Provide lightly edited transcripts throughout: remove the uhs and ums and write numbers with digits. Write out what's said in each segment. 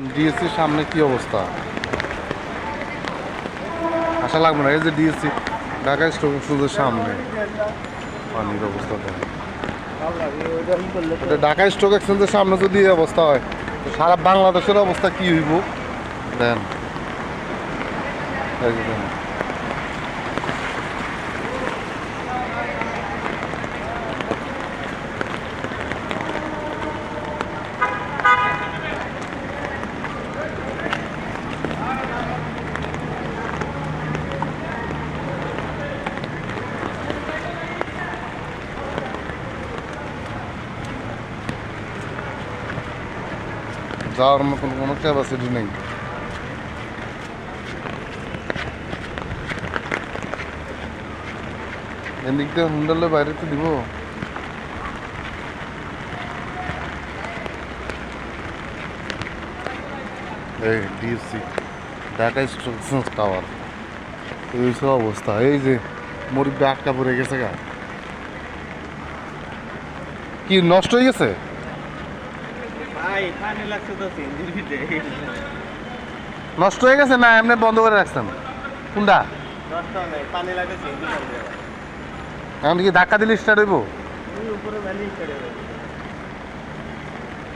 ডিএসসির সামনে কি অবস্থা? আশা লাগবে না। এই যে ডিএসসি ঢাকা স্টক এক্সচেঞ্জের সামনে পানির অবস্থা দেখেন। এটা ঢাকা স্টক এক্সচেঞ্জের সামনে যদি এই অবস্থা হয় তো সারা বাংলাদেশের অবস্থা কি হইব দেন। এই যে দেন যাওয়ার মতন কোনো ক্যাপাসিটি নেই। এদিক দিয়ে হুন্ডালে বাইরে তো দিব। এই DSC Dhaka stock exchange tower এই সব অবস্থা। এই যে মুরব্বী আটকা পড়ে গেছে গা। কি নষ্ট হয়ে গেছে? নষ্ট হয়ে গেছে না এমনি বন্ধ করে রাখছেন? কোনটা এখন কি ধাক্কা দিলে স্টার্ট হইব?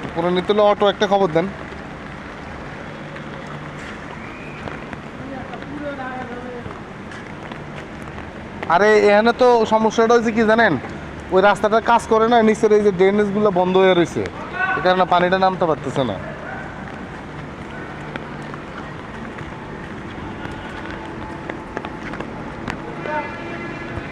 উপরে নিতে হলে অটো একটা খবর দেন। আরে এখানে তো সমস্যাটা হয়েছে কি জানেন, ওই রাস্তাটা কাজ করে না, নিচের এই যে ড্রেনেজগুলো বন্ধ হয়ে রয়েছে, এই কারণে পানিটা নামতে পারতেছে না।